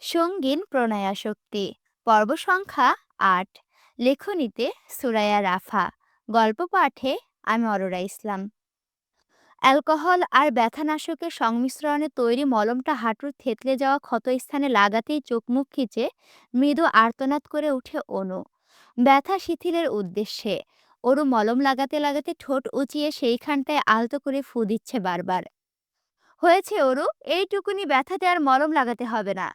সঙ্গীন প্রণয়াসক্তি পর্ব সংখ্যা ৮। লেখনীতে সুরায়া রাফা। গল্প পাঠে আমি অরোরা ইসলাম। অ্যালকোহল আর ব্যথানাশকের সংমিশ্রণে তৈরি মলমটা হাঁটুর থেতলে যাওয়া ক্ষতস্থানে লাগাতেই চোখ মুখ খিচে মৃদু আর্তনাদ করে উঠে অনু। ব্যথা শিথিলের উদ্দেশ্যে ওরু মলম লাগাতে লাগাতে ঠোঁট উঁচিয়ে সেইখানটায় আলতো করে ফু দিচ্ছে বারবার। হয়েছে ওরু, এইটুকুনি ব্যথাতে আর মলম লাগাতে হবে না।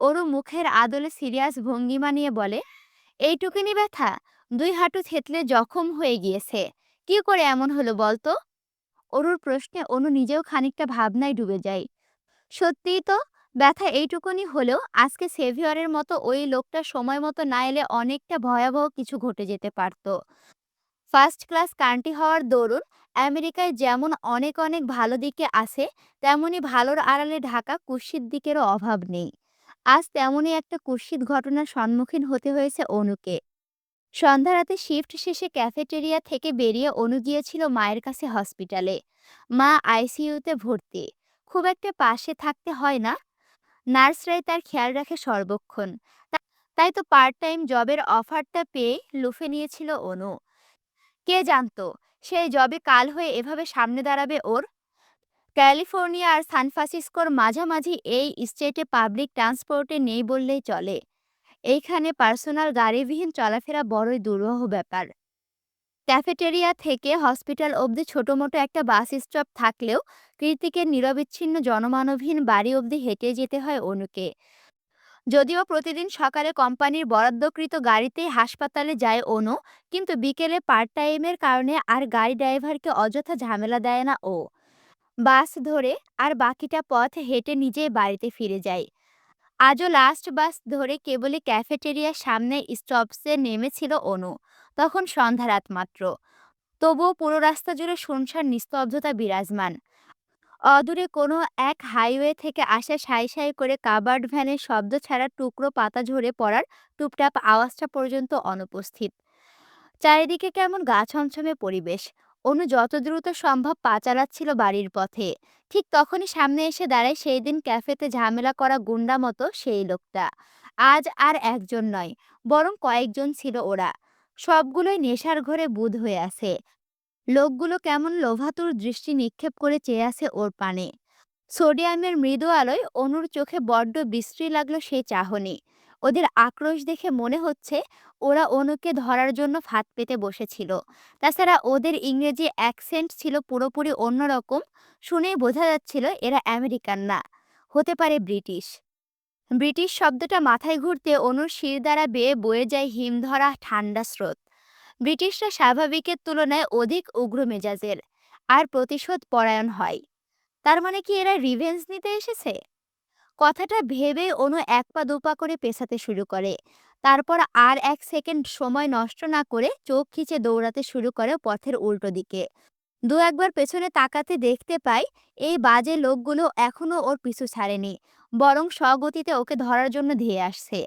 ওরু মুখের আদলে সিরিয়াস ভঙ্গিমা নিয়ে বলে, এইটুকুনি ব্যথা? দুই হাঁটু থেতলে জখম হয়ে গিয়েছে। কি করে এমন হলো বলতো? অরুর প্রশ্নে অনু নিজেও খানিকটা ভাবনায় ডুবে যায়। সত্যিই তো, ব্যথা এইটুকুনি হলেও আজকে সেভিয়রের মতো ওই লোকটা সময় মতো না এলে অনেকটা ভয়াবহ কিছু ঘটে যেতে পারত। ফার্স্ট ক্লাস কান্ট্রি হওয়ার দরুন আমেরিকায় যেমন অনেক অনেক ভালো দিকে আছে, তেমনি ভালোর আড়ালে ঢাকা কুৎসিত দিকেরও অভাব নেই। আজ তেমনই একটা কুৎসিত ঘটনার সম্মুখীন হতে হয়েছে অনুকে। সন্ধ্যা রাতে শিফট শেষে ক্যাফেটেরিয়া থেকে বেরিয়ে অনু গিয়েছিল মায়ের কাছে হসপিটালে। মা আইসিইউতে ভর্তি। খুব একটা পাশে থাকতে হয় না, নার্সরাই তার খেয়াল রাখে সর্বক্ষণ। তাই তো পার্ট টাইম জবের অফারটা পেয়ে লুফে নিয়েছিল অনু। কে জানতো সেই জবে কাল হয়ে এভাবে সামনে দাঁড়াবে ওর। ক্যালিফোর্নিয়া আর সান ফ্রান্সিসকোর মাঝামাঝি এই স্টেটে পাবলিক ট্রান্সপোর্টে নেই বললেই চলে। এইখানে পার্সোনাল গাড়িবিহীন চলাফেরা বড়ই দুরূহ ব্যাপার। ক্যাফেটেরিয়া থেকে হসপিটাল অবধি ছোটমোটো একটা বাস স্টপ থাকলেও কৃতিকের নিরবিচ্ছিন্ন জনমানবহীন বাড়ি অবধি হেঁটে যেতে হয় অনুকে। যদিও প্রতিদিন সকালে কোম্পানির বরাদ্দকৃত গাড়িতেই হাসপাতালে যায় অনু, কিন্তু বিকেলে পার্ট টাইমের কারণে আর গাড়ি ড্রাইভারকে অযথা ঝামেলা দেয় না ও। বাস ধরে আর বাকিটা পথ হেঁটে নিজেই বাড়িতে ফিরে যায়। আজও লাস্ট বাস ধরে কেবলই ক্যাফেটেরিয়ার সামনে স্টপসে নেমেছিল অনু। তখন সন্ধ্যা রাত মাত্র। তবুও পুরো রাস্তা জুড়ে শুনশান নিস্তব্ধতা বিরাজমান। অদূরে কোনো এক হাইওয়ে থেকে আসা সাই সাই করে কাবার্ড ভ্যানের শব্দ ছাড়া টুকরো পাতা ঝরে পড়ার টুপটাপ আওয়াজটা পর্যন্ত অনুপস্থিত। চারিদিকে কেমন গা ছমছমে পরিবেশ। অনু যত দ্রুত সম্ভব পা চালাচ্ছিল বাড়ির পথে। ঠিক তখনই সামনে এসে দাঁড়ায় সেই দিন ক্যাফেতে ঝামেলা করা গুন্ডা মতো সেই লোকটা। আজ আর একজন নয়, বরং কয়েকজন ছিল ওরা। সবগুলোই নেশার ঘরে বুঁদ হয়ে আছে। লোকগুলো কেমন লোভাতুর দৃষ্টি নিক্ষেপ করে চেয়ে আছে ওর পানে। সোডিয়ামের মৃদু আলোয় অনুর চোখে বড্ড বিশ্রী লাগলো সেই চাহনি। ওদের আক্রোশ দেখে মনে হচ্ছে ওরা অনুকে ধরার জন্য ফাঁদ পেতে বসেছিল। তাছাড়া ওদের ইংরেজি অ্যাকসেন্ট ছিল পুরোপুরি অন্যরকম। শুনেই বোঝা যাচ্ছিল এরা আমেরিকান না, হতে পারে ব্রিটিশ। ব্রিটিশ শব্দটা মাথায় ঘুরতে অনুর শির দ্বারা বেয়ে বয়ে যায় হিমধরা ঠান্ডা স্রোত। ব্রিটিশরা স্বাভাবিকের তুলনায় অধিক উগ্র মেজাজের আর প্রতিশোধ পরায়ণ হয়। তার মানে কি এরা রিভেঞ্জ নিতে এসেছে? কথাটা ভেবে অনু এক পা দুপা করে পেছাতে শুরু করে। তারপর আর এক সেকেন্ড সময় নষ্ট না করে চোখ খিচে দৌড়াতে শুরু করে পথের উল্টো দিকে। দু একবার পেছনে তাকাতে দেখতে পাই এই বাজে লোকগুলো এখনো ওর পিছু ছাড়েনি, বরং স্বগতিতে ওকে ধরার জন্য ধেয়ে আসছে।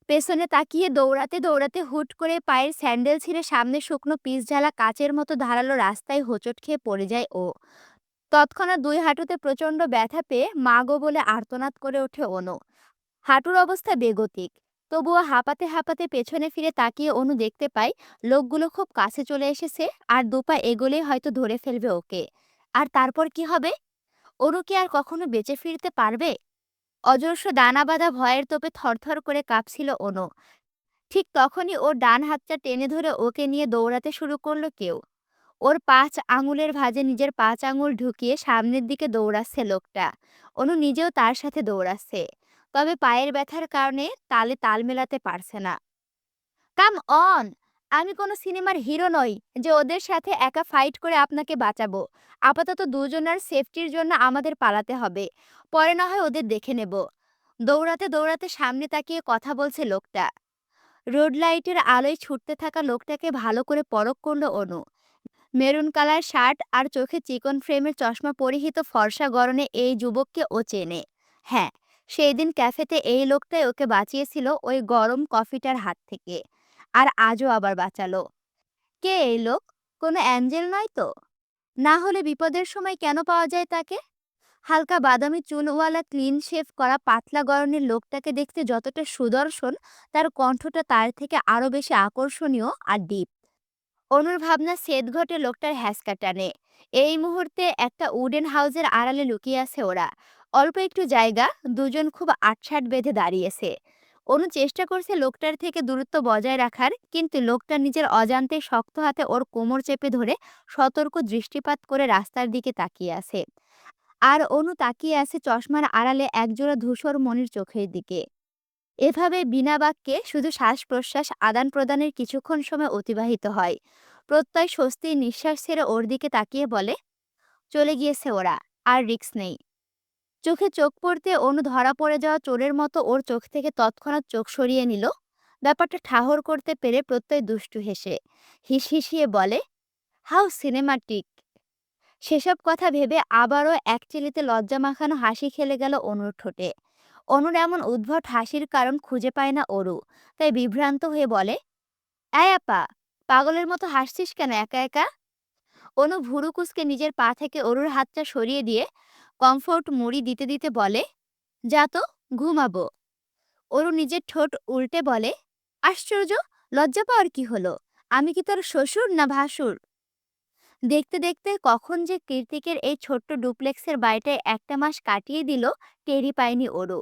পেছনে তাকিয়ে দৌড়াতে দৌড়াতে হুট করে পায়ের স্যান্ডেল ছিঁড়ে সামনে শুকনো পিচ ঢালা কাচের মতো ধারালো রাস্তায় হোঁচট খেয়ে পড়ে যায় ও। তৎক্ষণাৎ দুই হাঁটুতে প্রচণ্ড ব্যথা পেয়ে মা গো বলে আর্তনাদ করে ওঠে অনু। হাঁটুর অবস্থা বেগতিক। তবুও হাঁপাতে হাঁপাতে পেছনে ফিরে তাকিয়ে অনু দেখতে পায় লোকগুলো খুব কাছে চলে এসেছে, আর দুপা এগোলেই হয়তো ধরে ফেলবে ওকে। আর তারপর কি হবে? অনু কি আর কখনো বেঁচে ফিরতে পারবে? অজস্র দানা বাঁধা ভয়ের তোপে থরথর করে কাঁপছিল অনু। ঠিক তখনই ওর ডান হাতটা টেনে ধরে ওকে নিয়ে দৌড়াতে শুরু করলো কেউ। ওর ৫ আঙুলের ভাঁজে নিজের ৫ আঙুল ঢুকিয়ে সামনের দিকে দৌড়াচ্ছে লোকটা। অনু নিজেও তার সাথে দৌড়াচ্ছে। তবে পায়ের ব্যথার কারণে তালে তাল মেলাতে পারছে না। Come on! আমি কোনো সিনেমার হিরো নই যে ওদের সাথে একা ফাইট করে আপনাকে বাঁচাবো। আপাতত দুজনার সেফটির জন্য আমাদের পালাতে হবে। পরে না হয় ওদের দেখে নেব। দৌড়াতে দৌড়াতে সামনে তাকিয়ে কথা বলছে লোকটা। রোড লাইটের আলোয় ছুটতে থাকা লোকটাকে ভালো করে পরখ করলো অনু। মেরুন কালার শার্ট আর চোখে চিকন ফ্রেমের চশমা পরিহিত ফর্সা গড়নে এই যুবককে ও চেনে। হ্যাঁ, সেই দিন ক্যাফেতে এই লোকটাই ওকে বাঁচিয়েছিল ওই গরম কফিটার হাত থেকে। আর আজও আবার বাঁচালো। কে এই লোক? কোনো অ্যাঞ্জেল নয় তো? না হলে বিপদের সময় কেন পাওয়া যায় তাকে? হালকা বাদামি চুলওয়ালা ক্লিন শেভ করা পাতলা গড়নের লোকটাকে দেখতে যতটা সুদর্শন, তার কণ্ঠটা তার থেকে আরো বেশি আকর্ষণীয় আর ডিপ। অনুর ভাবনা সেদ ঘটে লোকটার হ্যাসকা টানে। এই মুহূর্তে একটা উডেন হাউসের আড়ালে লুকিয়ে আছে ওরা। অল্প একটু জায়গা, দুজন খুব আটসাট বেঁধে দাঁড়িয়েছে। অনু চেষ্টা করছে লোকটার থেকে দূরত্ব বজায় রাখার, কিন্তু লোকটা নিজের অজান্তে শক্ত হাতে ওর কোমর চেপে ধরে সতর্ক দৃষ্টিপাত করে রাস্তার দিকে তাকিয়ে আছে। আর অনু তাকিয়ে আছে চশমার আড়ালে একজোড়া ধূসর মনির চোখের দিকে। এভাবে বিনা বাক্যে শুধু শ্বাস-প্রশ্বাস আদান-প্রদানের কিছুক্ষণ সময় অতিবাহিত হয়। প্রত্যয় স্বস্তির নিঃশ্বাস ছেড়ে ওর দিকে তাকিয়ে বলে, "চলে গিয়েছে ওরা, আর রিস্ক নেই।" চোখে চোখ পড়তে অনু ধরা পড়ে যাওয়া চোরের মতো ওর চোখ থেকে তৎক্ষণাৎ চোখ সরিয়ে নিল। ব্যাপারটা ঠাহর করতে পেরে প্রত্যয় দুষ্টু হেসে হিসহিসিয়ে বলে, "হাউ সিনেমাটিক!" সেসব কথা ভেবে আবারও একচিলতে লজ্জা মাখানো হাসি খেলে গেল অনুর ঠোঁটে। অনুর এমন উদ্ভট হাসির কারণ খুঁজে পায় না অরু। তাই বিভ্রান্ত হয়ে বলে, "এই আপা, পাগলের মতো হাসছিস কেন একা একা?" অনু ভুরু কুঁচকে নিজের পা থেকে অরুর হাতটা সরিয়ে দিয়ে কমফোর্ট মুড়ি দিতে দিতে বলে, "যা তো, ঘুমাবো।" অরু নিজের ঠোঁট উল্টে বলে, "আশ্চর্য! লজ্জা পাওয়ার কি হলো? আমি কি তোর শ্বশুর না ভাসুর?" দেখতে দেখতে কখন যে কৃতিকের এই ছোট্ট ডুপ্লেক্সের বাড়িটায় একটা মাস কাটিয়ে দিল, টেরই পায়নি ওরও।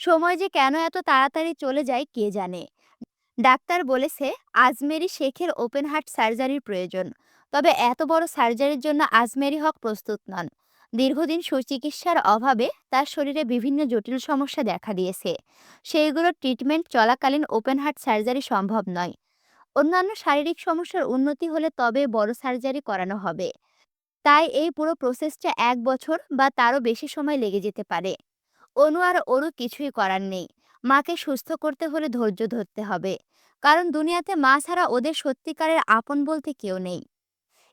সময় যে কেন এত তাড়াতাড়ি চলে যায় কে জানে। ডাক্তার বলেছে আজমেরি শেখের ওপেন হার্ট সার্জারির প্রয়োজন। তবে এত বড় সার্জারির জন্য আজমেরি হক প্রস্তুত নন। দীর্ঘদিন সুচিকিৎসার অভাবে তার শরীরে বিভিন্ন জটিল সমস্যা দেখা দিয়েছে। সেইগুলোর ট্রিটমেন্ট চলাকালীন ওপেন হার্ট সার্জারি সম্ভব নয়। অন্যান্য শারীরিক সমস্যার উন্নতি হলে তবে বড় সার্জারি করানো হবে। তাই এই পুরো প্রসেসটা ১ বছর বা তারও বেশি সময় লেগে যেতে পারে। অনু আর ওরও কিছুই করার নেই। মাকে সুস্থ করতে হলে ধৈর্য ধরতে হবে। কারণ দুনিয়াতে মা ছাড়া ওদের সত্যিকারের আপন বলতে কেউ নেই।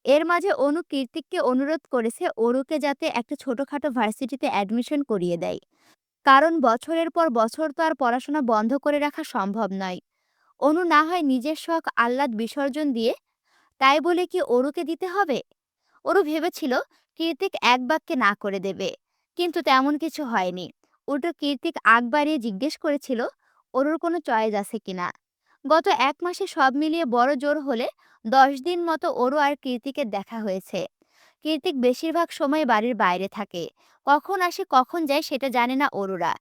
এর মাঝে অনু কৃতিককে অনুরোধ করেছে অরুকে যাতে একটা ছোটখাটো ভার্সিটিতে অ্যাডমিশন করিয়ে দেয়। কারণ বছরের পর বছর তো আর পড়াশোনা বন্ধ করে রাখা সম্ভব নয়। অনু না হয় নিজের শখ আহ্লাদ বিসর্জন দিয়ে, তাই বলে কি অরুকে দিতে হবে? ওরও ভেবেছিল কৃতিক এক বাক্যে না করে দেবে, কিন্তু তেমন কিছু হয়নি। উল্টো কৃতিক আগ বাড়িয়ে জিজ্ঞেস করেছিল ওরুর কোনো চয়েস আছে কিনা। গত ১ মাসে সব মিলিয়ে বড় জোর হলে ১০ দিন মতো ওরু আর কৃতিকের দেখা হয়েছে। কৃতিক বেশিরভাগ সময় বাড়ির বাইরে থাকে। কখন আসে কখন যায় সেটা জানে না অরুরা।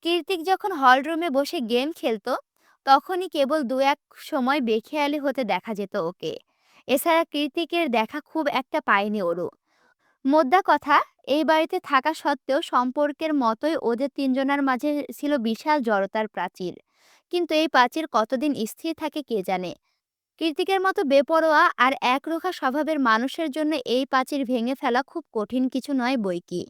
কৃতিক যখন হলরুমে বসে গেম খেলতো, তখনই কেবল দু এক সময় বেখেয়ালি হতে দেখা যেত ওকে। এছাড়া কৃতিকের দেখা খুব একটা পায়নি ওরু। মোদ্দা কথা, এই বাড়িতে থাকা সত্ত্বেও সম্পর্কের মতোই ওদের তিনজনের মাঝে ছিল বিশাল জড়তার প্রাচীর। কিন্তু এই প্রাচীর কতদিন স্থির থাকে কে জানে। কৃতিকের মতো বেপরোয়া আর একরোখা স্বভাবের মানুষের জন্য এই প্রাচীর ভেঙে ফেলা খুব কঠিন কিছু নয় বৈকি।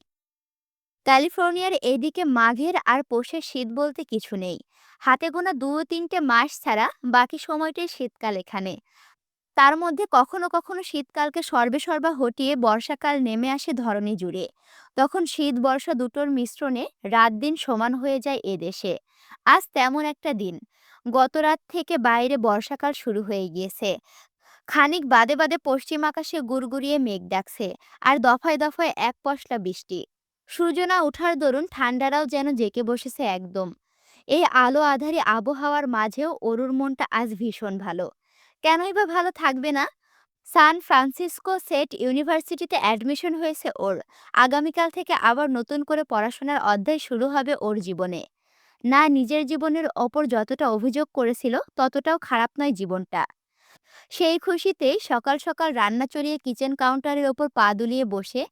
ক্যালিফোর্নিয়ার এদিকে মাঘের আর পৌষের শীত বলতে কিছু নেই। হাতে গোনা ২-৩টে মাস ছাড়া বাকি সময়টাই শীতকাল এখানে। তার মধ্যে কখনো কখনো শীতকালকে সর্বে হটিয়ে বর্ষাকাল নেমে আসে ধরণী জুড়ে। তখন শীত বর্ষা দুটোর মিশ্রণে রাত দিন সমান হয়ে যায় এ দেশে। আজ তেমন একটা দিন। গত রাত থেকে বাইরে বর্ষাকাল শুরু হয়ে গিয়েছে। খানিক বাদে বাদে পশ্চিম আকাশে গুড়গুড়িয়ে মেঘ ডাকছে, আর দফায় দফায় এক পশলা বৃষ্টি। সূর্য না ওঠার দরুন ঠান্ডারাও যেন জেঁকে বসেছে একদম। এই আলো আঁধারি আবহাওয়ার মাঝেও অরুর মনটা আজ ভীষণ ভালো। কেনই বা ভালো থাকবে না? সান ফ্রান্সিসকো স্টেট ইউনিভার্সিটিতে অ্যাডমিশন হয়েছে ওর। আগামীকাল থেকে আবার নতুন করে পড়াশোনার অধ্যায় শুরু হবে ওর জীবনে। না, নিজের জীবনের ওপর যতটা অভিযোগ করেছিল ততটাও খারাপ নয় জীবনটা। সেই খুশিতেই সকাল সকাল রান্না চড়িয়ে কিচেন কাউন্টারের ওপর পা দুলিয়ে বসে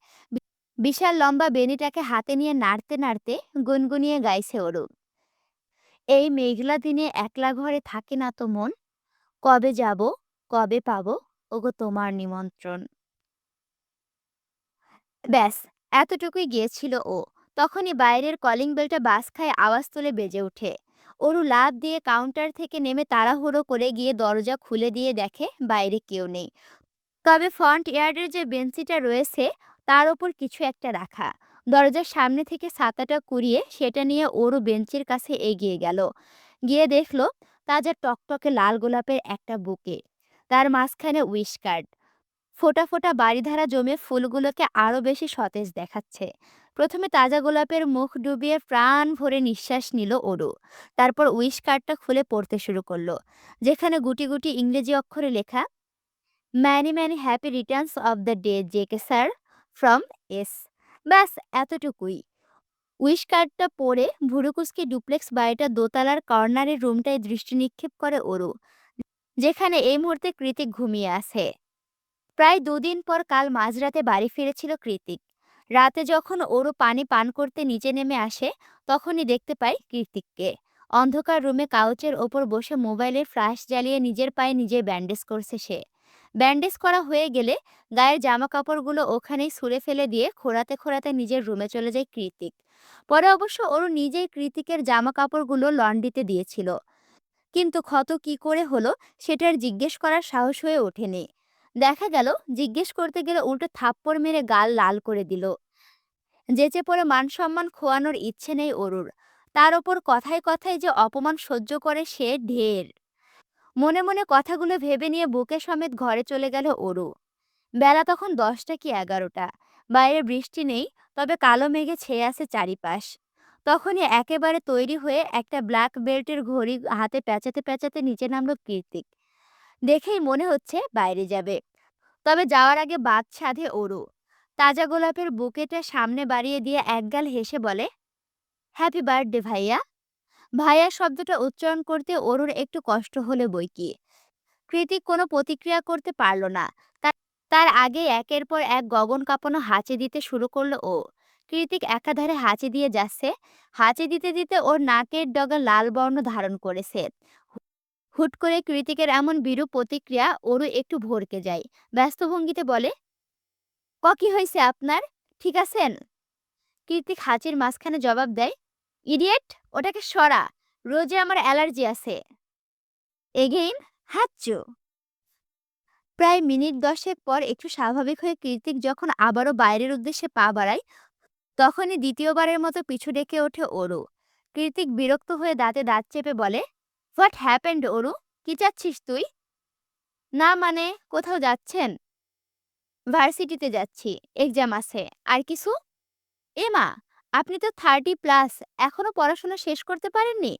বিশাল লম্বা বেনিটাকে হাতে নিয়ে নাড়তে নাড়তে গুনগুনিয়ে গাইছে ওরু। এই মেঘলা দিনে একলা ঘরে থাকে না তো মন, কবে যাব, কবে পাবো, ওগো তোমার নিমন্ত্রণ। ব্যাস, এতটুকুই গিয়েছিল ও। তখনই বাইরের কলিং বেলটা বাস খায় আওয়াজ তুলে বেজে ওঠে। অরু লাফ দিয়ে কাউন্টার থেকে নেমে তাড়াহুড়ো করে গিয়ে দরজা খুলে দিয়ে দেখে বাইরে কেউ নেই। তবে ফ্রন্ট ইয়ার্ডের যে বেঞ্চিটা রয়েছে তার ওপর কিছু একটা রাখা। দরজার সামনে থেকে ছাতাটা কুড়িয়ে সেটা নিয়ে ওরও বেঞ্চের কাছে এগিয়ে গেল। গিয়ে দেখলো তাজা টকটকে লাল গোলাপের একটা বুকে। তার মাঝখানে উইশ কার্ড। ফোঁটা ফোঁটা বাড়িধারা জমে ফুলগুলোকে আরো বেশি সতেজ দেখাচ্ছে। প্রথমে তাজা গোলাপের মুখ ডুবিয়ে প্রাণ ভরে নিঃশ্বাস নিল ওরু। তারপর উইশ কার্ডটা খুলে পড়তে শুরু করলো, যেখানে গুটি গুটি ইংরেজি অক্ষরে লেখা, many many happy returns of the day JK sir, from S. ব্যাস, এতটুকুই। উইশ কার্ডটা পড়ে ভুরুকুসকে ডুপ্লেক্স বাড়িটা দোতলার কর্নারের রুমটায় দৃষ্টি নিক্ষেপ করে ওরু, যেখানে এই মুহূর্তে কৃতিক ঘুমিয়ে আছে। প্রায় দুদিন পর কাল মাঝরাতে বাড়ি ফিরেছিল কৃতিক। রাতে যখন ওরু পানি পান করতে নিচে নেমে আসে, তখনই দেখতে পায় কৃতিককে। অন্ধকার রুমে কাউচের ওপর বসে মোবাইলের ফ্ল্যাশ জ্বালিয়ে নিজের পায়ে নিজে ব্যান্ডেজ করছে সে। ব্যান্ডেজ করা হয়ে গেলে গায়ের জামা কাপড়গুলো ওখানেই ছুঁড়ে ফেলে দিয়ে খোঁড়াতে খোঁড়াতে নিজের রুমে চলে যায় কৃতিক। পরে অবশ্য ওরু নিজেই কৃতিকের জামা কাপড়গুলো লন্ড্রিতে দিয়েছিল, কিন্তু ক্ষত কি করে হলো সেটা আর জিজ্ঞেস করার সাহস হয়ে ওঠেনি। দেখা গেল জিজ্ঞেস করতে গেলে উল্টো থাপ্পড় মেরে গাল লাল করে দিল। যেচে পড়ে মান সম্মান খোয়ানোর ইচ্ছে নেই ওরুর। তার ওপর কথায় কথায় যে অপমান সহ্য করে সে ঢের। মনে মনে কথাগুলো ভেবে নিয়ে বুকে সমেত ঘরে চলে গেল ওরু। বেলা তখন 10টা কি 11টা। বাইরে বৃষ্টি নেই, তবে কালো মেঘে ছেয়ে আছে চারিপাশ। তখনই একেবারে তৈরি হয়ে একটা ব্ল্যাক বেল্টের ঘড়ি হাতে পেঁচাতে পেঁচাতে নিচে নামলো কৃতিক। দেখেই মনে হচ্ছে বাইরে যাবে, তবে যাওয়ার আগে বাদ সাধে ওরু। তাজা গোলাপের বুকেটা সামনে বাড়িয়ে দিয়ে একগাল হেসে বলে, হ্যাপি বার্থডে ভাইয়া। ভাইয়া শব্দটা উচ্চারণ করতে ওরুর একটু কষ্ট হলে বই কি। কৃতিক কোনো প্রতিক্রিয়া করতে পারল না। তার আগে একের পর এক গগন কাঁপানো হাঁচি দিতে শুরু করলো ও। কৃতিক একাধারে হাঁচি দিয়ে যাচ্ছে। হাঁচি দিতে দিতে ওর নাকের ডগা লাল বর্ণ ধারণ করেছে। হুট করে কৃতিকের এমন বিরূপ প্রতিক্রিয়া ওরও একটু ভড়কে যায়। ব্যস্ত ভঙ্গিতে বলে, কি হয়েছে আপনার, ঠিক আছেন? কৃতিক হাঁচির মাঝখানে জবাব দেয়, ইডিয়েট, ওটাকে সরা, রোজে আমার অ্যালার্জি আছে। এগেইন হাঁচু। প্রায় মিনিট 10 পর একটু স্বাভাবিক হয়ে কৃতিক যখন আবারও বাইরের উদ্দেশ্যে পা বাড়ায়, তখনই দ্বিতীয়বারের মতো পিছু ডেকে ওঠে ওরু। কৃতিক বিরক্ত হয়ে দাঁতে দাঁত চেপে বলে, হোয়াট হ্যাপেন্ড ওরু, কি চাচ্ছিস তুই? না মানে, কোথাও যাচ্ছেন? ভার্সিটিতে যাচ্ছি, এক্সাম আছে। আর কিছু? মা, আপনি তো 30+, এখনো পড়াশোনা শেষ করতে পারেননি?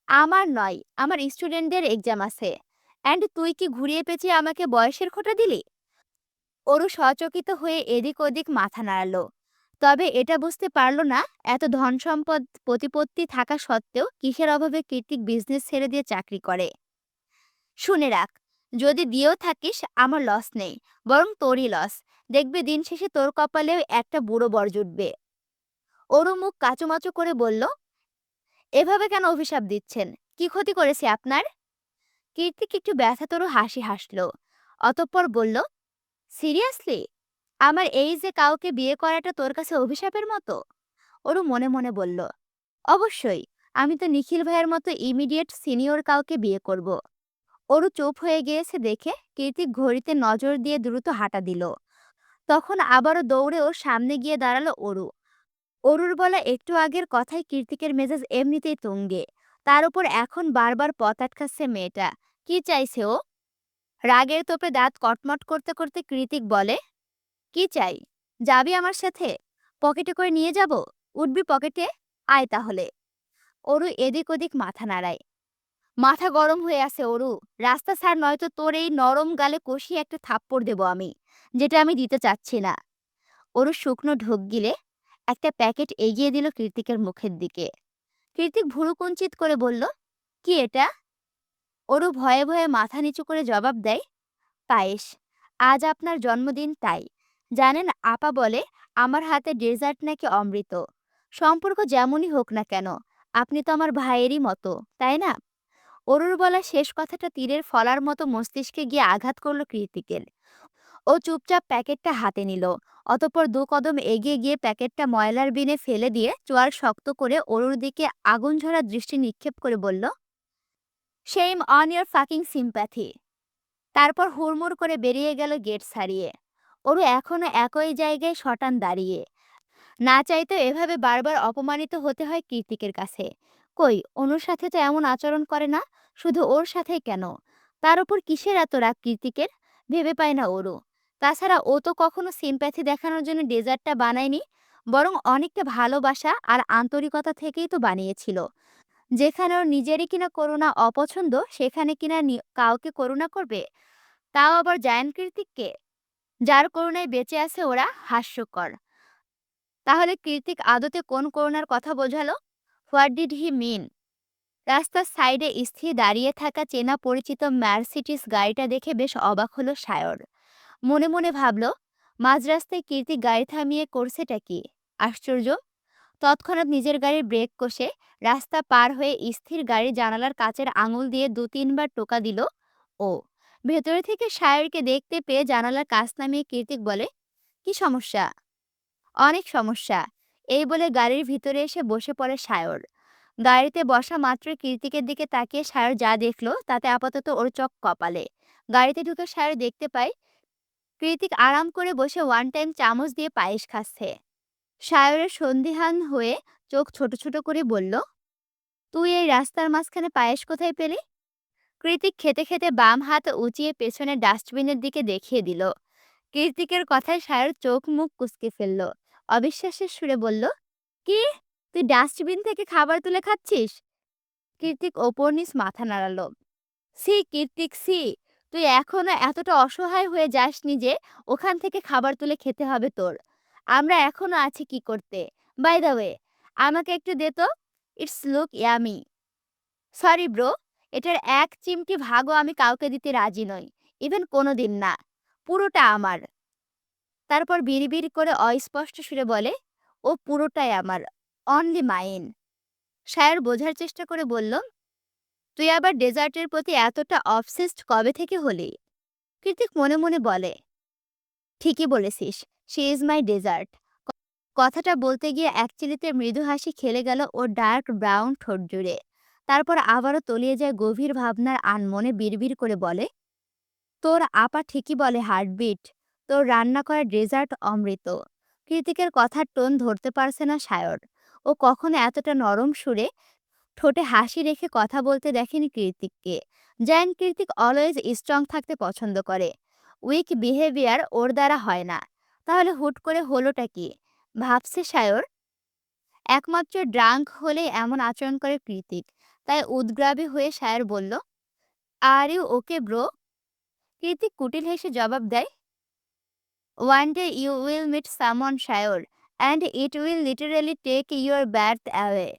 আমার নয়, আমার স্টুডেন্টদের এক্সাম আছে। অ্যান্ড তুই কি ঘুরিয়ে পেঁচিয়ে আমাকে বয়সের খোঁটা দিলি? ওরু সচকিত হয়ে এদিক ওদিক মাথা নাড়ালো। তবে এটা বুঝতে পারল না, এত ধন সম্পদ প্রতিপত্তি থাকা সত্ত্বেও কিসের অভাবে কৃতিক বিজনেস ছেড়ে দিয়ে চাকরি করে। শুনে রাখ, যদি দিয়েও থাকিস আমার লস নেই, বরং তোরই লস। দেখবি দিন শেষে তোর কপালেও একটা বুড়ো বর জুটবে। ওরু মুখ কাচুমাচু করে বলল, এভাবে কেন অভিশাপ দিচ্ছেন? কি ক্ষতি করেছে আপনার? কীর্তিক একটু ব্যথাতর হাসি হাসল। অতঃপর বলল, সিরিয়াসলি? আমার এই যে কাউকে বিয়ে করাটা তোর কাছে অভিশাপের মতো? ওরু মনে মনে বলল, অবশ্যই। আমি তো নিখিল ভাইয়ের মতো ইমিডিয়েট সিনিয়র কাউকে বিয়ে করব। ওরু চুপ হয়ে গিয়েছে দেখে কীর্তিক ঘড়িতে নজর দিয়ে দ্রুত হাঁটা দিল। তখন আবারও দৌড়ে ওর সামনে গিয়ে দাঁড়ালো ওরু। অরুর বলা একটু আগের কথায় কীর্তিকের মেজাজ এমনিতেই তুঙ্গে। তার উপর এখন বারবার পথ আটকাচ্ছে মেয়েটা। কি চাইছে ও? রাগের তোপে দাঁত কটমট করতে করতে কৃতিক বলে, কি চাই? যাবি আমার সাথে? পকেটে করে নিয়ে যাব? উঠবি পকেটে? আয় তাহলে। অরু এদিক ওদিক মাথা নাড়ায়। মাথা গরম হয়ে আছে অরু, রাস্তা ছাড়, নয়তো তোর এই নরম গালে কষিয়ে একটা থাপ্পড় দেব আমি, যেটা আমি দিতে চাচ্ছি না। অরু শুকনো ঢোক গিলে একটা প্যাকেট এগিয়ে দিল কৃতিকের মুখের দিকে। কৃতিক ভুরু কুঞ্চিত করে বলল, কি এটা? অরু ভয়ে ভয়ে মাথা নিচু করে জবাব দেয়, পায়েস। আজ আপনার জন্মদিন তাই। জানেন, আপা বলে আমার হাতে ডেজার্ট নাকি অমৃত। সম্পর্ক যেমনই হোক না কেন, আপনি তো আমার ভাইয়েরই মতো, তাই না? অরুর বলা শেষ কথাটা তীরের ফলার মতো মস্তিষ্কে গিয়ে আঘাত করলো কৃতিকের। ও চুপচাপ প্যাকেটটা হাতে নিল। অতঃপর 2 কদম এগিয়ে গিয়ে প্যাকেটটা ময়লার বিনে ফেলে দিয়ে চোয়াল শক্ত করে অরুর দিকে আগুন ঝরা দৃষ্টি নিক্ষেপ করে বলল, shame on your fucking sympathy. তারপর হুড়মুড় করে বেরিয়ে গেল গেট ছাড়িয়ে। অরু এখনো একই জায়গায় শটান দাঁড়িয়ে। না চাইতেও এভাবে বারবার অপমানিত হতে হয় কৃতিকের কাছে। কই, অনুর সাথে তো এমন আচরণ করে না, শুধু ওর সাথেই কেন? তার উপর কিসের এত রাগ কৃতিকের? ভেবে পায় না ওরও। তাছাড়া ও তো কখনো সিম্প্যাথি দেখানোর জন্য ডেজার্টটা বানায়নি, বরং অনেকটা ভালোবাসা আর আন্তরিকতা থেকেই তো বানিয়েছিল। যেখানে ওর নিজেরই কিনা করুণা অপছন্দ, সেখানে কিনা কাউকে করুণা করবে, তাও আবার জায়ান্ট কৃতিককে, যার করুণায় বেঁচে আছে ওরা। হাস্যকর। তাহলে কৃতিক আদতে কোন করুণার কথা বোঝালো? হোয়াট ডিড হি মিন? রাস্তার সাইডে স্থির দাঁড়িয়ে থাকা চেনা পরিচিত মার্সিডিজ গাড়িটা দেখে বেশ অবাক হলো সায়র। মনে মনে ভাবল, মাঝ রাস্তায় কীর্তি গাড়ি থামিয়ে করছেটা কি? আশ্চর্য। তৎক্ষণাৎ নিজের গাড়ির ব্রেক কষে রাস্তা পার হয়ে স্থির গাড়ির জানালার কাচের আঙুল দিয়ে ২-৩ বার টোকা দিল ও। ভেতরে থেকে সায়রকে দেখতে পেয়ে জানালার কাচ নামিয়ে কীর্তিক বলে, কি সমস্যা? অনেক সমস্যা। এই বলে গাড়ির ভিতরে এসে বসে পড়ে সায়র। গাড়িতে বসা মাত্রই কীর্তিকের দিকে তাকিয়ে সায়র যা দেখলো তাতে আপাতত ওর চোখ কপালে। গাড়িতে ঢুকে সায়র দেখতে পায় কৃতিক আরাম করে বসে ওয়ান টাইম চামচ দিয়ে পায়েস খাচ্ছে। সায়রের সন্দিহান হয়ে চোখ ছোট ছোট করে বলল, তুই এই রাস্তার মাঝখানে পায়েস কোথায় পেলি? কৃতিক খেতে খেতে বাম হাত উঁচিয়ে পেছনে ডাস্টবিনের দিকে দেখিয়ে দিল। কৃতিকের কথায় সায়র চোখ মুখ কুঁচকে ফেলল। অবিশ্বাসের সুরে বলল, কি? তুই ডাস্টবিন থেকে খাবার তুলে খাচ্ছিস? কৃতিক ওপর নিচ মাথা নাড়ালো। C Kritik, C! তুই এখনো এতটা অসহায় হয়ে যাসনি যে ওখান থেকে খাবার তুলে খেতে হবে তোর। আমরা এখনো আছি কি করতে? বাই দ্য ওয়ে, আমাকে একটু দে তো। It's look yummy. Sorry bro, এটার এক চিমটি ভাগও আমি কাউকে দিতে রাজি নই। ইভেন কোনোদিন না। পুরোটা আমার। তারপর বিড়বিড় করে অস্পষ্ট সুরে বলে, ও পুরোটাই আমার। Only mine. সায়র বোঝার চেষ্টা করে বলল, তুই আবার ডেজার্টের প্রতি এতটা অবসেসড কবে থেকে হলি? কৃতিক মনে মনে বলে, ঠিকই বলেছিস, শি ইজ মাই ডেজার্ট। কথাটা বলতে গিয়ে একচিলিতে মৃদু হাসি খেলে গেল ওর ডার্ক ব্রাউন ঠোঁট জুড়ে। তারপর আবারও তলিয়ে যায় গভীর ভাবনার আনমনে বিড়বিড় করে বলে, তোর আপা ঠিকই বলে হার্টবিট। তোর রান্না করা ডেজার্ট অমৃত। কৃতিকের কথার টোন ধরতে পারছে না সায়র। ও কখনো এতটা নরম সুরে ঠোঁটে হাসি রেখে কথা বলতে দেখেনি কৃতিককে। জায়ান্ট কৃতিক অলওয়েজ স্ট্রং থাকতে পছন্দ করে। উইক বিহেভিয়ার ওর দ্বারা হয় না। তাহলে হুট করে হলোটা কি? ভাবছে সায়র। একমাত্র ড্রাঙ্ক হলে এমন আচরণ করে কৃতিক। তাই উদ্গ্রাবী হয়ে সায়র বলল, are you okay bro? Kritik কুটিল হেসে জবাব দেয়, one day you will meet someone Sayor, and it will literally take your breath away.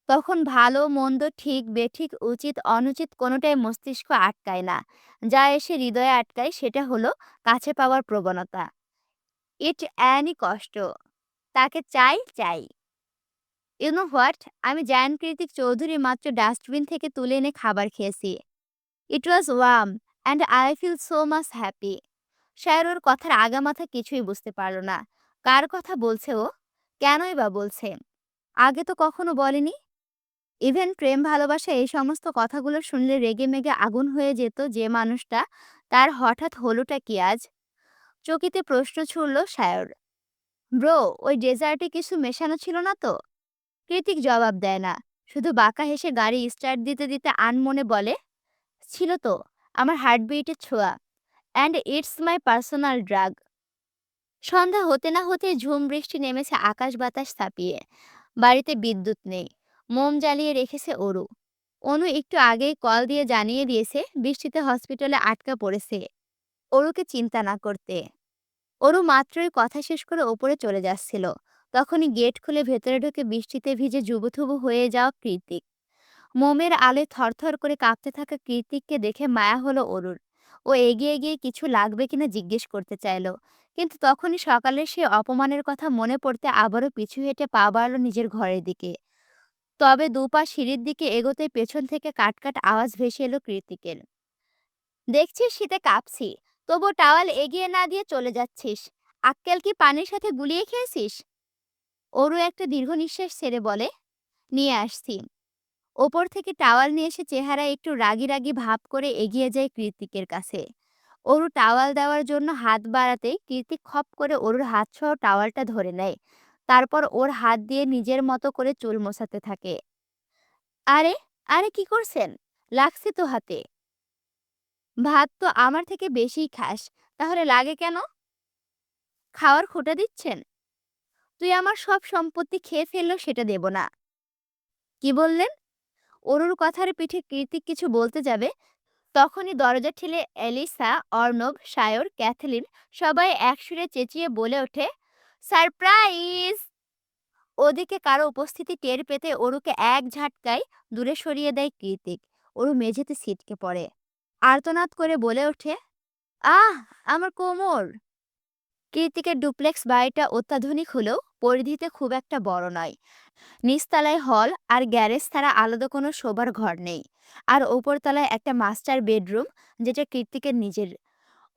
তখন ভালো মন্দ ঠিক বেঠিক উচিত অনুচিত কোনোটাই মস্তিষ্ক আটকায় না। যা এসে হৃদয়ে আটকায় সেটা হলো কাছে পাওয়ার প্রবণতা। ইট অ্যানি কষ্ট। তাকে চাই চাই। ইউ নো হোয়াট, আমি জায়ান কৃতিক চৌধুরী মাত্র ডাস্টবিন থেকে তুলে এনে খাবার খেয়েছি। It was warm and I feel so much happy. Shayor ওর কথার আগামাথা কিছুই বুঝতে পারল না। কার কথা বলছে ও? কেনই বা বলছে? আগে তো কখনো বলেনি। ইভেন প্রেম ভালোবাসা এই সমস্ত কথাগুলো শুনলে রেগে মেগে আগুন হয়ে যেত যে মানুষটা, তার হঠাৎ হলোটা কি আজ? চকিতে প্রশ্ন ছুড়ল সায়র। ব্রো, ওই ডেজার্টে কিছু মেশানো ছিল না তো? কৃতিক জবাব দেয় না, শুধু বাঁকা হেসে গাড়ি স্টার্ট দিতে দিতে আনমনে বলে, ছিল তো। আমার হার্টবিটের ছোঁয়া। And it's my personal drug. সন্ধ্যা হতে না হতে ঝুম বৃষ্টি নেমেছে আকাশ বাতাস ছাপিয়ে। বাড়িতে বিদ্যুৎ নেই। মোম জ্বালিয়ে রেখেছে অরু। অনু একটু আগেই কল দিয়ে জানিয়ে দিয়েছে বৃষ্টিতে হসপিটালে আটকা পড়েছে। অরুকে চিন্তা না করতে। অরু মাত্রই কথা শেষ করে ওপরে চলে যাচ্ছিল, তখনই গেট খুলে ভেতরে ঢুকে বৃষ্টিতে ভিজে জুবুথুবু হয়ে যাওয়া কৃতিক। মোমের আলোয় থরথর করে কাঁপতে থাকা কৃতিককে দেখে মায়া হলো অরুর। ও এগিয়ে গিয়ে কিছু লাগবে কিনা জিজ্ঞেস করতে চাইলো, কিন্তু তখনই সকালের সেই অপমানের কথা মনে পড়তে আবারও পিছু হেঁটে পা বাড়ালো নিজের ঘরের দিকে। তবে দুপা সিঁড়ির দিকে এগোতে পেছন থেকে কাটকাট আওয়াজ ভেসে এলো কৃতিকের। দেখছিস শীতে কাঁপছি, তবু টাওয়াল এগিয়ে না দিয়ে চলে যাচ্ছিস। আক্কেল কি পানির সাথে গুলিয়ে খেয়েছিস? অরু একটা দীর্ঘ নিঃশ্বাস ছেড়ে বলে, নিয়ে আসছি। ওপর থেকে টাওয়াল নিয়ে এসে চেহারায় একটু রাগী রাগী ভাব করে এগিয়ে যায় কৃতিকের কাছে। অরু টাওয়াল দেওয়ার জন্য হাত বাড়াতেই কৃতিক খপ করে অরুর হাত সহ টাওয়ালটা ধরে নেয়। তারপর ওর হাত দিয়ে নিজের মতো করে চুল মোছাতে থাকে। আরে, আরে কি করছেন? লাগছে তো হাতে। ভাত তো আমার থেকে বেশিই খাস, তাহলে লাগে কেন? খাওয়ার খোঁটা দিচ্ছেন? তুই আমার সব সম্পত্তি খেয়ে ফেললেও সেটা দেব না। কি বললেন? অরুর কথার পিঠে কৃতিক কিছু বলতে যাবে, তখনই দরজা ঠেলে এলিসা, অর্ণব, সায়র, ক্যাথলিন সবাই একসুরে চেঁচিয়ে বলে ওঠে, সারপ্রাইজ! ওদিকে কারো উপস্থিতি টের পেতে অরুকে এক ঝাটকায় দূরে সরিয়ে দেয় কৃতিক। অরু মেঝেতে ছিটকে পড়ে, আর্তনাদ করে বলে ওঠে, আহ, আমার কোমর! কৃতিকের ডুপ্লেক্স বাড়িটা অত্যাধুনিক হলেও পরিধিতে খুব একটা বড় নয়। নিচতলায় হল আর গ্যারেজ ছাড়া আলাদা কোনো শোবার ঘর নেই। আর ওপরতলায় একটা মাস্টার বেডরুম, যেটা কৃতিকের নিজের।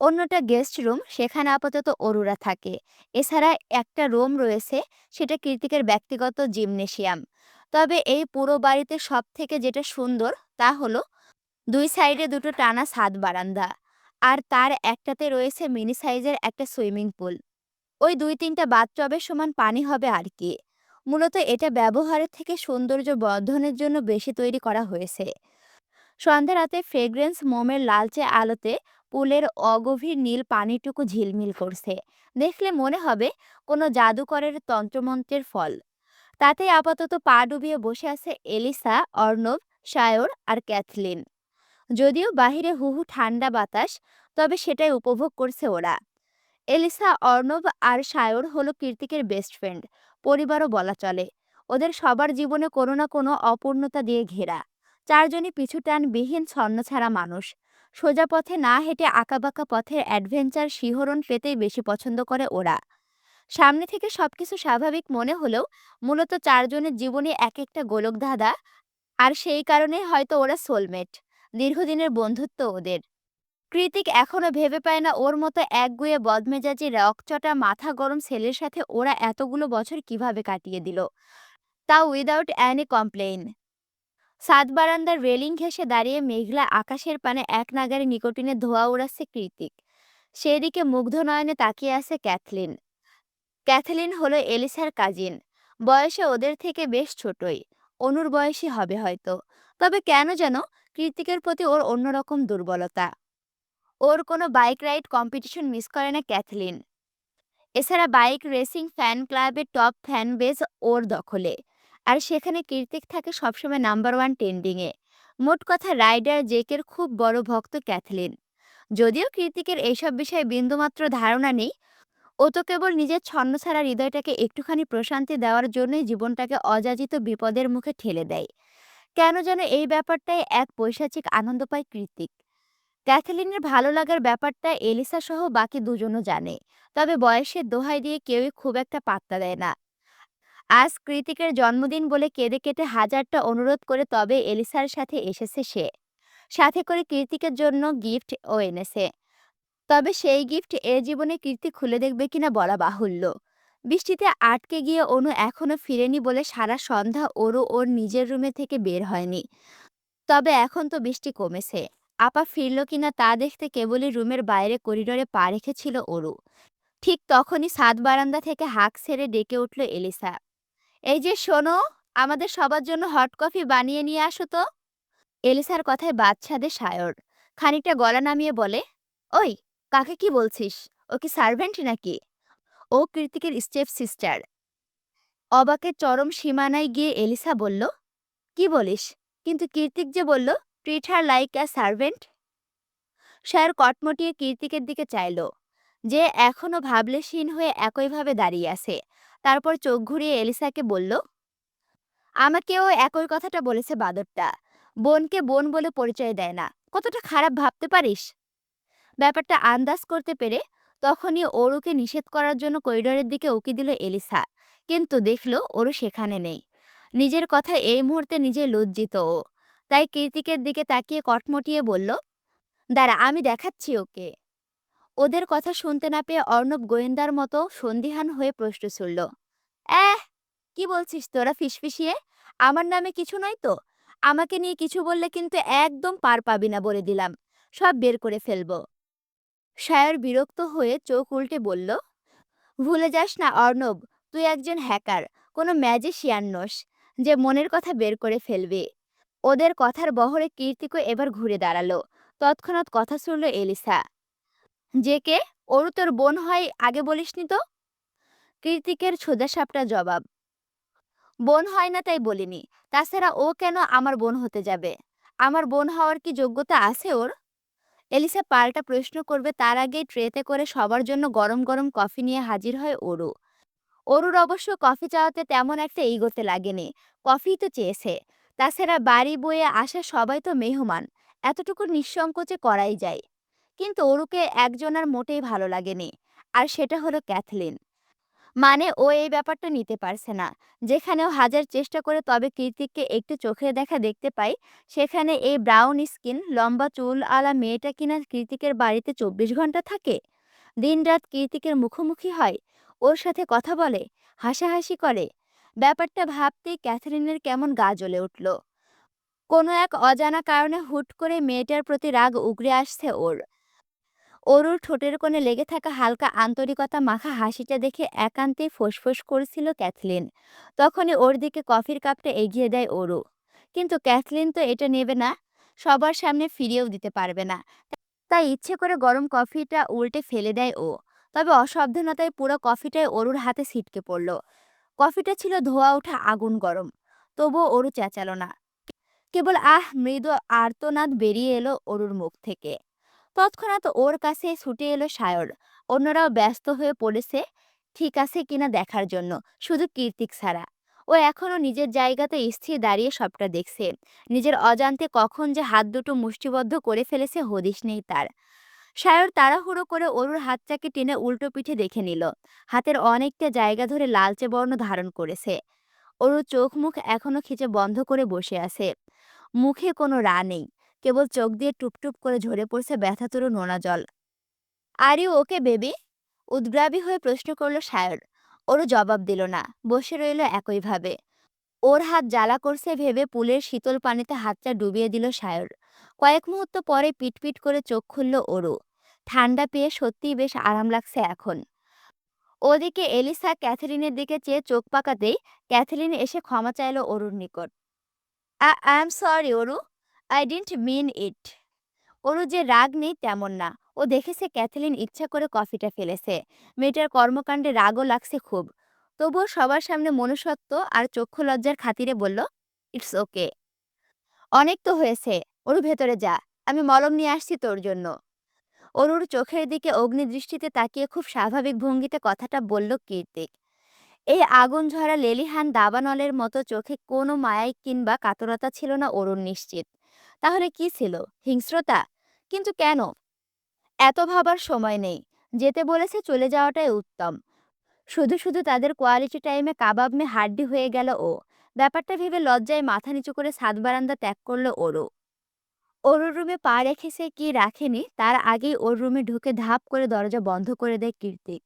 অন্যটা গেস্ট রুম, সেখানে আপাতত অরুরা থাকে। এছাড়া একটা রুম রয়েছে, সেটা কৃতিকের ব্যক্তিগত জিমনেশিয়াম। তবে এই পুরো বাড়িতে সব থেকে যেটা সুন্দর তা হলো দুই সাইডে দুটো টানা ছাদ বারান্দা, আর তার একটাতে রয়েছে মিনি সাইজের একটা সুইমিং পুল। ওই দুই তিনটা বাথটবের সমান পানি হবে আর কি। মূলত এটা ব্যবহারের থেকে সৌন্দর্য বর্ধনের জন্য বেশি তৈরি করা হয়েছে। সন্ধ্যা রাতে ফ্রেগ্রেন্স মোমের লালচে আলোতে পুলের অগভীর নীল পানিটুকু ঝিলমিল করছে। দেখলে মনে হবে কোনো জাদুকরের তন্ত্রমন্ত্রের ফল। তাতে আপাতত পা ডুবিয়ে বসে আছে এলিসা, অর্ণব, সায়র আর ক্যাথলিন। যদিও বাহিরে হুহু ঠান্ডা বাতাস, তবে সেটাই উপভোগ করছে ওরা। এলিসা, অর্ণব আর সায়র হলো কৃতিকের বেস্ট ফ্রেন্ড, পরিবারও বলা চলে। ওদের সবার জীবনে কোনো না কোনো অপূর্ণতা দিয়ে ঘেরা। চারজনই পিছুটান বিহীন ছন্নছাড়া মানুষ। সোজা পথে না হেঁটে আঁকাবাঁকা পথের অ্যাডভেঞ্চার শিহরণ পেতেই বেশি পছন্দ করে ওরা। সামনে থেকে সবকিছু স্বাভাবিক মনে হলেও মূলত চারজনের জীবনে এক একটা গোলকধাঁধা। আর সেই কারণে হয়তো ওরা সোলমেট। দীর্ঘদিনের বন্ধুত্ব ওদের। কৃতিক এখনো ভেবে পায় না ওর মতো একগুঁয়ে বদমেজাজি রকচটা মাথা গরম ছেলের সাথে ওরা এতগুলো বছর কিভাবে কাটিয়ে দিল, তাও উইদাউট অ্যানি কমপ্লেইন। সাত বারান্দার রেলিং ঘেঁষে দাঁড়িয়ে মেঘলা আকাশের পানে এক নাগারে নিকোটিনের ধোঁয়া উড়াচ্ছে কৃতিক। সেদিকে মুগ্ধ নয়নে তাকিয়ে আছে ক্যাথলিন। ক্যাথলিন হলো এলিসার কাজিন। বয়সে ওদের থেকে বেশ ছোটই, অনুর বয়সী হবে হয়তো। তবে কেন যেন কৃতিকের প্রতি ওর অন্যরকম দুর্বলতা। ওর কোনো বাইক রাইড কম্পিটিশন মিস করে না ক্যাথলিন। এছাড়া বাইক রেসিং ফ্যান ক্লাবের টপ ফ্যান বেজ ওর দখলে। আর সেখানে কৃতিক থাকে সবসময় নাম্বার ওয়ান ট্রেন্ডিংয়ে। মোট কথা রাইডার জেকের খুব বড় ভক্ত ক্যাথলিন। যদিও কৃতিকের এইসব বিষয়ে বিন্দুমাত্র ধারণা নেই। ও তো কেবল নিজের ছন্নছাড়া হৃদয়টাকে একটুখানি প্রশান্তি দেওয়ার জন্যই জীবনটাকে অযাচিত বিপদের মুখে ঠেলে দেয়। কেন যেন এই ব্যাপারটায় এক পৈশাচিক আনন্দ পায় কৃতিক। ক্যাথলিনের ভালো লাগার ব্যাপারটা এলিসা সহ বাকি দুজনও জানে। তবে বয়সের দোহাই দিয়ে কেউই খুব একটা পাত্তা দেয় না। আজ কৃতিকের জন্মদিন বলে কেঁদে কেটে হাজারটা অনুরোধ করে তবে এলিসার সাথে এসেছে সে। সাথে করে কৃতিকের জন্য গিফট ও এনেছে। তবে সেই গিফট এ জীবনে কীর্তি খুলে দেখবে কিনা বলা বাহুল্য। বৃষ্টিতে আটকে গিয়ে অনু এখনো ফিরেনি বলে সারা সন্ধ্যা ওরও ওর নিজের রুমে থেকে বের হয়নি। তবে এখন তো বৃষ্টি কমেছে। আপা ফিরল কিনা তা দেখতে কেবলই রুমের বাইরে করিডোরে পা রেখেছিল অরু। ঠিক তখনই ছাদ বারান্দা থেকে হাঁক ছেড়ে ডেকে উঠল এলিসা, এই যে শোনো, আমাদের সবার জন্য হট কফি বানিয়ে নিয়ে আসো তো। এলিসার কথায় বাদশাদে সায়র খানিকটা গলা নামিয়ে বলে, ওই, কাকে কি বলছিস? ও কি সার্ভেন্ট নাকি? ও কৃতিকের স্টেপ সিস্টার। অবাকের চরম সীমানায় গিয়ে এলিসা বলল, কি বলিস? কিন্তু কৃতিক যে বলল treat her like a servant. Sayor কটমটিয়ে কৃতিকের দিকে চাইল, যে এখনো ভাবলেশহীন হয়ে একইভাবে দাঁড়িয়ে আছে। তারপর চোখ ঘুরিয়ে এলিসাকে বলল, আমাকেও একই কথাটা বলেছে বাদরটা। বোনকে বোন বলে পরিচয় দেয় না, কতটা খারাপ ভাবতে পারিস? ব্যাপারটা আন্দাজ করতে পেরে তখনই ওরুকে নিষেধ করার জন্য করিডোরের দিকে উকি দিল এলিসা। কিন্তু দেখলো ওরু সেখানে নেই। নিজের কথা এই মুহূর্তে নিজে লজ্জিত ও। তাই কৃতিকের দিকে তাকিয়ে কটমটিয়ে বলল, দাঁড়া, আমি দেখাচ্ছি ওকে। ওদের কথা শুনতে না পেয়ে অর্ণব গোয়েন্দার মতো সন্দিহান হয়ে প্রশ্ন ছুড়ল, এহ, কি বলছিস তোরা ফিসফিসিয়ে? আমার নামে কিছু নয় তো? আমাকে নিয়ে কিছু বললে কিন্তু একদম পার পাবি না বলে দিলাম। সব বের করে ফেলবো। সায়র বিরক্ত হয়ে চোখ উল্টে বলল, ভুলে যাস না অর্ণব, তুই একজন হ্যাকার, কোনো ম্যাজিশিয়ান নস যে মনের কথা বের করে ফেলবে। ওদের কথার বহরে কীর্তিকও এবার ঘুরে দাঁড়ালো। তৎক্ষণাৎ কথা শুনল এলিসা, যে কে? ওরু তোর বোন হয়, আগে বলিসনি তো? কৃতিকের সোজাসাপটা জবাব, বোন হয় না তাই বলিনি। তাছাড়া ও কেন আমার বোন হতে যাবে? আমার বোন হওয়ার কি যোগ্যতা আছে ওর? এলিসা পাল্টা প্রশ্ন করবে তার আগেই ট্রেতে করে সবার জন্য গরম গরম কফি নিয়ে হাজির হয় অরু। অরুর অবশ্য কফি চাওয়াতে তেমন একটা এগোতে লাগেনি। কফিই তো চেয়েছে। তাছাড়া বাড়ি বয়ে আসা সবাই তো মেহমান। এতটুকু নিঃসংকোচে করাই যায়। কিন্তু অরুকে একজনের মোটেই ভালো লাগেনি। আর সেটা হলো ক্যাথলিন। মানে ও এই ব্যাপারটা নিতে পারছে না। যেখানেও হাজার চেষ্টা করে তবে কৃতিককে একটু চোখে দেখা দেখতে পাই, সেখানে এই ব্রাউন স্কিন লম্বা চুল আলা মেয়েটা কিনা কৃতিকের বাড়িতে ২৪ ঘন্টা থাকে, দিনরাত কৃতিকের মুখোমুখি হয়, ওর সাথে কথা বলে, হাসাহাসি করে। ব্যাপারটা ভাবতেই ক্যাথরিনের কেমন গা জ্বলে উঠল। কোনো এক অজানা কারণে হুট করে মেয়েটার প্রতি রাগ উগরে আসছে ওর। অরুর ঠোঁটের কোণে লেগে থাকা হালকা আন্তরিকতা মাখা হাসিটা দেখে একান্তেই ফোঁসফোঁস করছিল ক্যাথলিন। তখনই ওর দিকে কফির কাপটা এগিয়ে দেয় অরু। কিন্তু ক্যাথলিন তো এটা নেবে না, সবার সামনে ফিরিয়েও দিতে পারবে না। তাই ইচ্ছে করে গরম কফিটা উল্টে ফেলে দেয় ও। তবে অসাবধানতায় পুরো কফিটাই অরুর হাতে ছিটকে পড়ল। কফিটা ছিল ধোয়া ওঠা আগুন গরম। তবুও অরু চেঁচালো না। কেবল আহ মৃদু আর্তনাদ বেরিয়ে এলো অরুর মুখ থেকে। তৎক্ষণাৎ ওর কাছে ছুটে এলো সায়র। অন্যরাও ব্যস্ত হয়ে পড়েছে ঠিক আছে কিনা দেখার জন্য, শুধু কীর্তিক ছাড়া। ও এখনো নিজের জায়গাতে স্থির দাঁড়িয়ে সবটা দেখছে। নিজের অজান্তে কখন যে হাত দুটো মুষ্টিবদ্ধ করে ফেলেছে হদিশ নেই তার। সায়র তাড়াহুড়ো করে অরুর হাতটাকে টেনে উল্টো পিঠে দেখে নিল। হাতের অনেকটা জায়গা ধরে লালচে বর্ণ ধারণ করেছে। অরুর চোখ মুখ এখনো খিচে বন্ধ করে বসে আছে। মুখে কোনো রা নেই, কেবল চোখ দিয়ে টুপটুপ করে ঝরে পড়ছে ব্যথাতুর নোনা জল। Are you okay baby? উদ্গ্রাবী হয়ে প্রশ্ন করল সায়র। ওরও জবাব দিল না, বসে রইল একইভাবে। ওর হাত জ্বালা করছে ভেবে পুলের শীতল পানিতে হাতটা ডুবিয়ে দিল সায়র। কয়েক মুহূর্ত পরে পিটপিট করে চোখ খুলল ওরও। ঠান্ডা পেয়ে সত্যিই বেশ আরাম লাগছে এখন। ওদিকে এলিসা ক্যাথরিনের দিকে চেয়ে চোখ পাকাতেই ক্যাথরিন এসে ক্ষমা চাইল অরুর নিকট। I am sorry Aru, I didn't mean it. ওরও যে রাগ নেই তেমন না। ও দেখেছে ক্যাথলিন ইচ্ছা করে কফিটা ফেলেছে। মেয়েটার কর্মকাণ্ডে রাগও লাগছে খুব। তবুও সবার সামনে মনুষ্যত্ব আর চক্ষু লজ্জার খাতিরে বলল, ইটস ওকে। অনেক তো হয়েছে। ওরু ভেতরে যা, আমি মলম নিয়ে আসছি তোর জন্য। অরুর চোখের দিকে অগ্নিদৃষ্টিতে তাকিয়ে খুব স্বাভাবিক ভঙ্গিতে কথাটা বলল কীর্তিক। এই আগুন ঝরা লেলিহান দাবানলের মতো চোখে কোনো মায়াই কিংবা কাতরতা ছিল না অরুণ নিশ্চিত। তাহলে কি ছিল? হিংস্রতা? কিন্তু কেন? এত ভাবার সময় নেই। যেতে বলেছে চলে যাওয়াটাই উত্তম। শুধু শুধু তাদের কোয়ালিটি টাইমে কাবাব মে হাড্ডি হয়ে গেল ও। ব্যাপারটা ভেবে লজ্জায় মাথা নিচু করে ছাদ বারান্দা ত্যাগ করলো ওরও। ওর রুমে পা রেখেছে কি রাখেনি তার আগেই ওর রুমে ঢুকে ধাপ করে দরজা বন্ধ করে দেয় কীর্তিক।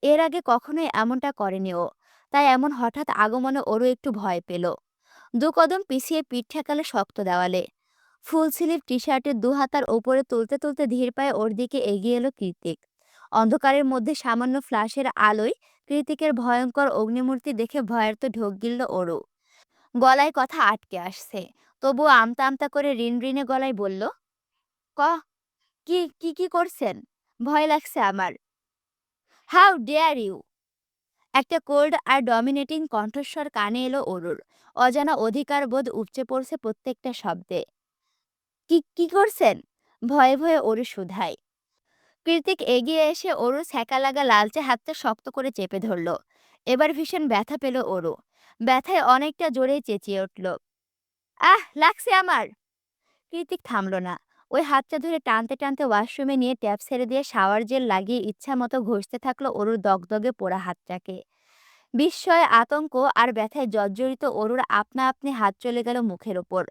এর আগে কখনোই এমনটা করেনি ও। তাই এমন হঠাৎ আগমনে ওরও একটু ভয় পেল। দু কদম পিছিয়ে পিঠ ঠেকালে শক্ত দেওয়ালে। ফুল স্লিভ টি শার্টের দু হাতার ওপরে তুলতে তুলতে ধীর পায়ে ওর দিকে এগিয়ে এলো কীর্তিক। অন্ধকারের মধ্যে সামান্য ফ্ল্যাশের আলোয় কৃতিকের ভয়ঙ্কর অগ্নিমূর্তি দেখে ভয়ের তো ঢোক গিলল ওরও। গলায় কথা আটকে আসছে। তবুও আমতা আমতা করে রিনরিনে গলায় বলল, ক কি কি কি করছেন? ভয় লাগছে আমার। How dare you! একটা কোল্ড আর ডমিনেটিং কণ্ঠস্বর কানে এলো অরুর। অজানা অধিকার বোধ উপচে পড়ছে প্রত্যেকটা শব্দে। কি কি করছেন? ভয়ে ভয়ে অরু শুধায়। কৃতিক এগিয়ে এসে অরুর ছ্যাঁকা লাগা লালচে হাতটা শক্ত করে চেপে ধরল। এবার ভীষণ ব্যথা পেল অরু। ব্যথায় অনেকটা জোরেই চেঁচিয়ে উঠল, আহ লাগছে আমার! কৃতিক থামল না। ওই হাতটা ধরে টানতে টানতে ওয়াশরুমে নিয়ে ট্যাপ ছেড়ে দিয়ে শাওয়ার জেল লাগিয়ে ইচ্ছা মতো ঘষতে থাকলো অরুর দগদগে পোড়া হাতটাকে। বিস্ময়, আতঙ্ক আর ব্যথায় জর্জরিত অরুর আপনা আপনি হাত চলে গেল মুখের ওপর।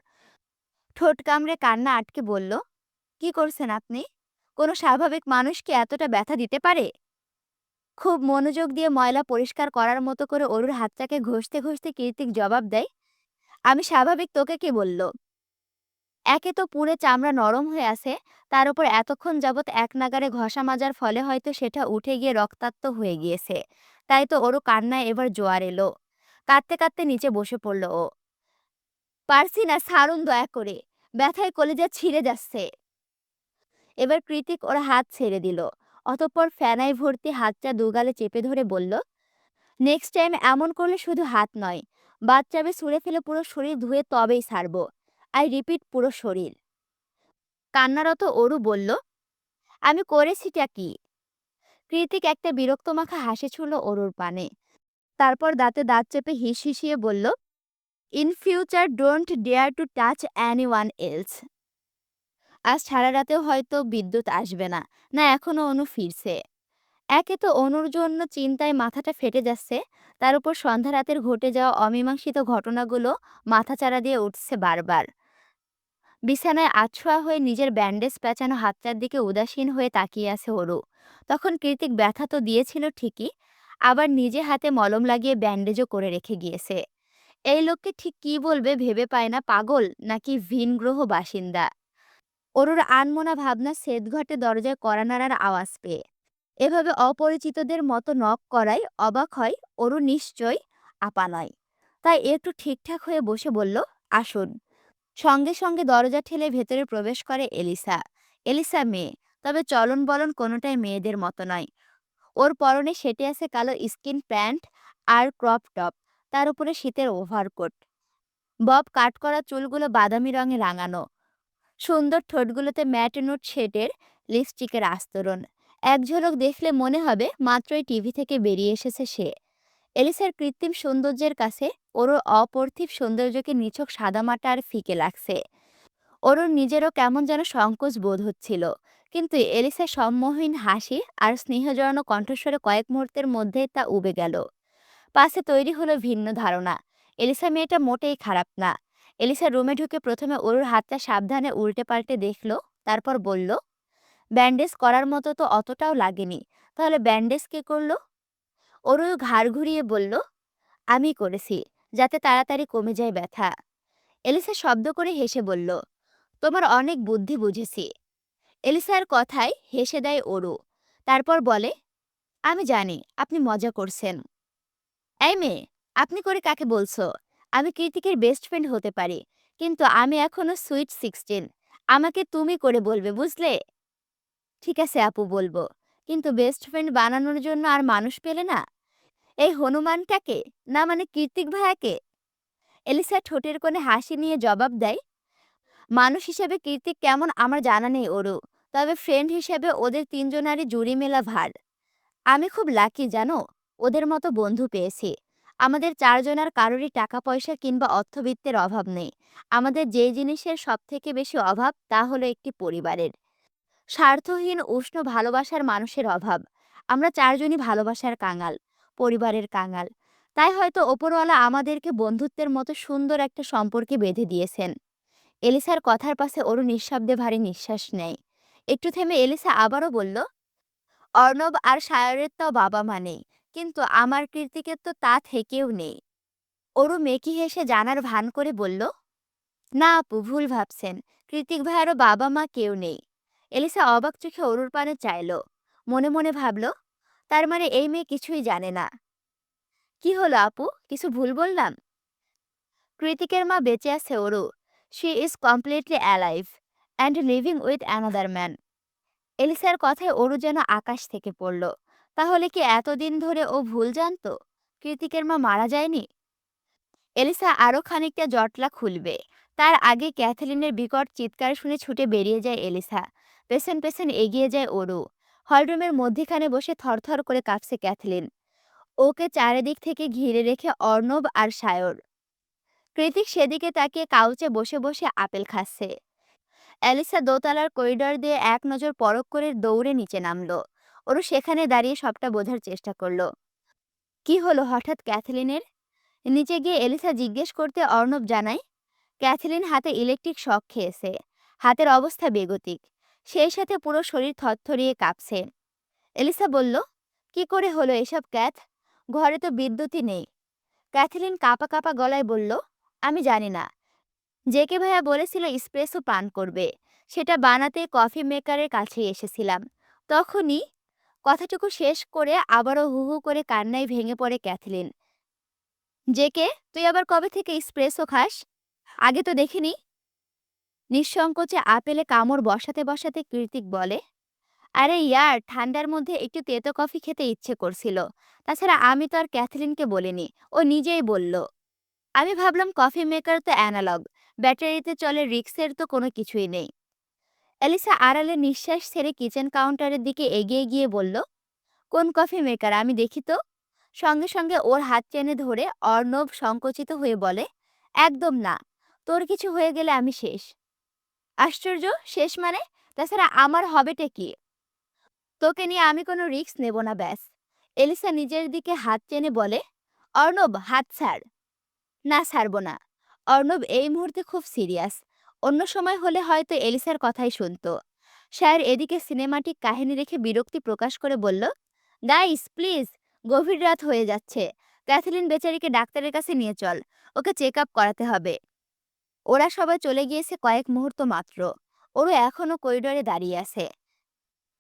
ঠোঁট কামড়ে কান্না আটকে বলল, কি করছেন আপনি? কোনো স্বাভাবিক মানুষ কি এতটা ব্যথা দিতে পারে? খুব মনোযোগ দিয়ে ময়লা পরিষ্কার করার মতো করে অরুর হাতটাকে ঘষতে ঘষতে কীর্তিক জবাব দেয়, আমি স্বাভাবিক তোকে কি বলল? একে তো পুড়ে চামড়া নরম হয়ে আছে, তার উপর এতক্ষণ যাবৎ এক নাগাড়ে ঘষা মাজার ফলে হয়তো সেটা উঠে গিয়ে রক্তাক্ত হয়ে গিয়েছে। তাই তো ওরও কান্নায় এবার জোয়ার এলো। কাঁদতে কাঁদতে নিচে বসে পড়ল ও। পারছি না, ছাড়ুন দয়া করে। ব্যথায় কলিজা ছিঁড়ে যাচ্ছে। এবার কৃতিক ওর হাত ছেড়ে দিল। অতঃপর ফেনায় ভর্তি হাতটা দুগালে চেপে ধরে বলল, নেক্সট টাইম এমন করলে শুধু হাত নয়, বাচ্চাবে ছুঁড়ে ফেলে পুরো শরীর ধুয়ে তবেই ছাড়বো। আই রিপিট, পুরো শরীর। কান্নারত অরু বলল, আমি করেছিটা কি? কৃতিক একটা বিরক্তমাখা হাসি ছুড়ল অরুর পানে। তারপর দাঁতে দাঁত চেপে হিসিয়ে বলল, in future don't dare to touch anyone else. আজ সারা রাতেও হয়তো বিদ্যুৎ আসবে না। না, এখনো অনু ফিরছে। একে তো অনুর জন্য চিন্তায় মাথাটা ফেটে যাচ্ছে, তার উপর সন্ধ্যা রাতের ঘটে যাওয়া অমীমাংসিত ঘটনাগুলো মাথাচাড়া দিয়ে উঠছে বারবার। বিছানায় আছোয়া হয়ে নিজের ব্যান্ডেজ পেঁচানো হাতটার দিকে উদাসীন হয়ে তাকিয়ে আছে অরু। তখন কৃতিক ব্যথা তো দিয়েছিল ঠিকই, আবার নিজে হাতে মলম লাগিয়ে ব্যান্ডেজও করে রেখে গিয়েছে। এই লোককে ঠিক কি বলবে ভেবে পায় না, পাগল নাকি ভিনগ্রহ বাসিন্দা। অরুর আনমনা ভাবনা সেদ ঘটে দরজায় কড়া নাড়ার আওয়াজ পেয়ে। এভাবে অপরিচিতদের মতো নক করায় অবাক হয় অরু, নিশ্চয় আপা নয়। তাই একটু ঠিকঠাক হয়ে বসে বলল, আসুন। সঙ্গে সঙ্গে দরজা ঠেলে ভেতরে প্রবেশ করে এলিসা। এলিসা মেয়ে, তবে চলন বলন কোনোটাই মেয়েদের মতো নয়। ওর পরনে সেটে আছে কালো স্কিন প্যান্ট আর ক্রপ টপ, তার উপরে শীতের ওভারকোট। বব কাট করা চুলগুলো বাদামি রঙে রাঙানো, সুন্দর ঠোঁটগুলোতে ম্যাট নুট শেডের লিপস্টিকের আস্তরণ। এক ঝলক দেখলে মনে হবে মাত্রই টিভি থেকে বেরিয়ে এসেছে সে। এলিসার কৃত্রিম সৌন্দর্যের কাছে ওর অপার্থিব সৌন্দর্যকে নিছক সাদামাটা আর ফিকে লাগছে। ওর নিজেরও কেমন যেন সংকোচ বোধ হচ্ছিল, কিন্তু এলিসার সম্মোহীন হাসি আর স্নেহজড়ানো কণ্ঠস্বরে কয়েক মুহূর্তের মধ্যে তা উবে গেল। পাশে তৈরি হলো ভিন্ন ধারণা, এলিসা মেয়েটা মোটেই খারাপ না। এলিসা রুমে ঢুকে প্রথমে ওর হাতটা সাবধানে উল্টে পাল্টে দেখলো, তারপর বলল, ব্যান্ডেজ করার মতো তো অতটাও লাগেনি। তাহলে ব্যান্ডেজ কে করলো? ওরও ঘাড় ঘুরিয়ে বলল, আমি করেছি, যাতে তাড়াতাড়ি কমে যায় ব্যথা। এলিসা শব্দ করে হেসে বলল, তোমার অনেক বুদ্ধি বুঝেছি। এলিসার কথায় হেসে দেয় ওরু। তারপর বলে, আমি জানি আপনি মজা করছেন। এই মেয়ে, আপনি করে কাকে বলছো? আমি কৃতিকের বেস্ট ফ্রেন্ড হতে পারি, কিন্তু আমি এখনো সুইট 16। আমাকে তুমি করে বলবে, বুঝলে? ঠিক আছে আপু, বলবো, কিন্তু বেস্ট ফ্রেন্ড বানানোর জন্য আর মানুষ পেলে না? এই হনুমানটাকে, না মানে কৃতিক ভাইয়াকে? এলিসা ঠোঁটের কোণে হাসি নিয়ে জবাব দেয়, মানুষ হিসেবে কৃতিক কেমন আমার জানা নেই ওরও, তবে ফ্রেন্ড হিসেবে ওদের তিনজনারই জুড়ি মেলা ভার। আমি খুব লাকি জানো, ওদের মতো বন্ধু পেয়েছি। আমাদের চারজনের কারোরই টাকা পয়সা কিংবা অর্থবিত্তের অভাব নেই। আমাদের যে জিনিসের সব থেকে বেশি অভাব তা হলো একটি পরিবারের, স্বার্থহীন উষ্ণ ভালোবাসার মানুষের অভাব। আমরা চারজনই ভালোবাসার কাঙাল, পরিবারের কাঙাল। তাই হয়তো ওপরওয়ালা আমাদেরকে বন্ধুত্বের মতো সুন্দর একটা সম্পর্কে বেঁধে দিয়েছেন। এলিসার কথার পাশে ওর নিঃশব্দে ভারী নিঃশ্বাস নেয়। একটু থেমে এলিসা আবারও বলল, অর্ণব আর সায়রের তো বাবা মা নেই, কিন্তু আমার কৃতিকের তো তা থেকেও নেই। ওরও মেকি হেসে জানার ভান করে বলল, না আপু, ভুল ভাবছেন। কৃতিক ভাইয়ারও বাবা মা কেউ নেই। এলিসা অবাক চোখে অরুর পানে চাইল। মনে মনে ভাবল, তার মানে এই মেয়ে কিছুই জানে না। কি হলো আপু, কিছু ভুল বললাম? কৃতিকের মা বেঁচে আছে Aru. She is completely alive and living with another man. এলিসার কথায় অরু যেন আকাশ থেকে পড়ল। তাহলে কি এতদিন ধরে ও ভুল জানতো? কৃতিকের মা মারা যায়নি? এলিসা আরও খানিকটা জটলা খুলবে, তার আগে ক্যাথলিনের বিকট চিৎকার শুনে ছুটে বেরিয়ে যায় এলিসা। পেছন পেছন এগিয়ে যায় অরু। হলরুমের মধ্যিখানে বসে থরথর করে কাঁপছে ক্যাথলিন। ওকে চারিদিক থেকে ঘিরে রেখে অর্ণব আর সায়র। কৃতিক সেদিকে তাকিয়ে কাউচে বসে বসে আপেল খাচ্ছে। অ্যালিসা দোতলার করিডর দিয়ে এক নজর পরখ করে দৌড়ে নিচে নামলো। ওরও সেখানে দাঁড়িয়ে সবটা বোঝার চেষ্টা করলো। কি হলো হঠাৎ ক্যাথলিনের? নিচে গিয়ে এলিসা জিজ্ঞেস করতে অর্ণব জানায়, ক্যাথলিন হাতে ইলেকট্রিক শক খেয়েছে। হাতের অবস্থা বেগতিক, সেই সাথে পুরো শরীর থরথরিয়ে কাঁপছে। এলিসা বলল, কি করে হলো এসব ক্যাথ? ঘরে তো বিদ্যুৎই নেই। ক্যাথলিন কাঁপা কাঁপা গলায় বলল, আমি জানি না। জেকে ভাইয়া বলেছিল স্প্রেসো পান করবে, সেটা বানাতে কফি মেকারের কাছে এসেছিলাম। তখনই কথাটুকু শেষ করে আবারও হু হু করে কান্নায় ভেঙে পড়ে ক্যাথলিন। জেকে, তুই আবার কবে থেকে স্প্রেসো খাস? আগে তো দেখিনি। নিঃসংকোচে আপেলে কামড় বসাতে বসাতে কৃতিক বলে, আরে ইয়ার, ঠান্ডার মধ্যে একটু তেতো কফি খেতে ইচ্ছে করছিল। তাছাড়া আমি তো আর ক্যাথলিনকে বলিনি, ও নিজেই বলল। আমি ভাবলাম কফি মেকার তো অ্যানালগ, ব্যাটারিতে চলে, রিক্সের তো কোনো কিছুই নেই। এলিসা আড়ালে নিঃশ্বাস ছেড়ে কিচেন কাউন্টারের দিকে এগিয়ে গিয়ে বলল, কোন কফি মেকার, আমি দেখি তো। সঙ্গে সঙ্গে ওর হাত টেনে ধরে অর্ণব সংকুচিত হয়ে বলে, একদম না, তোর কিছু হয়ে গেলে আমি শেষ। আশ্চর্য, শেষ মানে? তাছাড়া আমার হবেটা কি? তোকে নিয়ে আমি কোনো রিস্ক নেব না, ব্যাস। এলিসা নিজের দিকে হাত টেনে বলে, অর্ণব হাত ছাড়। না, ছাড়বো না। অর্ণব এই মুহূর্তে খুব সিরিয়াস। অন্য সময় হলে হয়তো এলিসার কথাই শুনতো। শায়ের এদিকে সিনেমাটিক কাহিনী রেখে বিরক্তি প্রকাশ করে বলল, গাইস প্লিজ, গভীর রাত হয়ে যাচ্ছে। ক্যাথলিন বেচারিকে ডাক্তারের কাছে নিয়ে চল, ওকে চেক আপ করাতে হবে। ওরা সবাই চলে গিয়েছে কয়েক মুহূর্ত মাত্র। ওরও এখনো করিডোরে দাঁড়িয়ে আছে।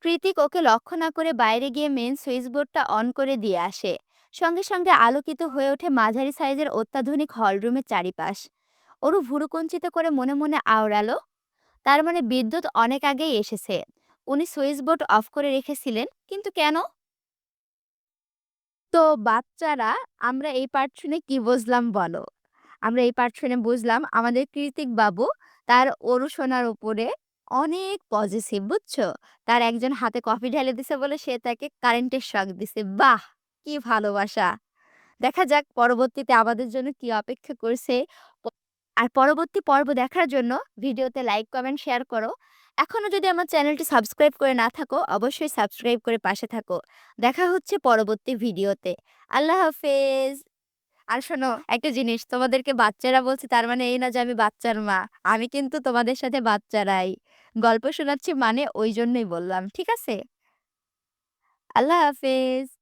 কৃতিক ওকে লক্ষ্য না করে বাইরে গিয়ে মেন সুইচ বোর্ডটা অন করে দিয়ে আসে। সঙ্গে সঙ্গে আলোকিত হয়ে ওঠে মাঝারি সাইজের অত্যাধুনিক হলরুমের চারিপাশ। ওরু ভুরুকুঞ্চিত করে মনে মনে আওড়ালো, তার মানে বিদ্যুৎ অনেক আগেই এসেছে। উনি সুইচ বোর্ড অফ করে রেখেছিলেন, কিন্তু কেন? তো বাচ্চারা, আমরা এই পার্ট শুনে কি বুঝলাম বলো? আমরা এই পার্ট শুনে বুঝলাম আমাদের কৃতিক বাবু তার অরুসোনার উপরে অনেক পজিটিভ, বুঝছো? তার একজন হাতে কফি ঢেলে দিছে বলে সে তাকে কারেন্টের শক দিছে। বাহ! কি ভালোবাসা! দেখা যাক পরবর্তীতে আমাদের জন্য কি অপেক্ষা করছে। প আর পরবর্তী পর্ব দেখার জন্য ভিডিওতে লাইক, কমেন্ট, শেয়ার করো। এখনো যদি আমার চ্যানেলটি সাবস্ক্রাইব করে না থাকো, অবশ্যই সাবস্ক্রাইব করে পাশে থাকো। দেখা হচ্ছে পরবর্তী ভিডিওতে। আল্লাহ হাফেজ। আর শোনো একটা জিনিস, তোমাদেরকে বাচ্চারা বলছি তার মানে এই না যে আমি বাচ্চার মা। আমি কিন্তু তোমাদের সাথে বাচ্চারাই। গল্প শোনাচ্ছি মানে ওই জন্যই বললাম। ঠিক আছে? আল্লাহ হাফেজ।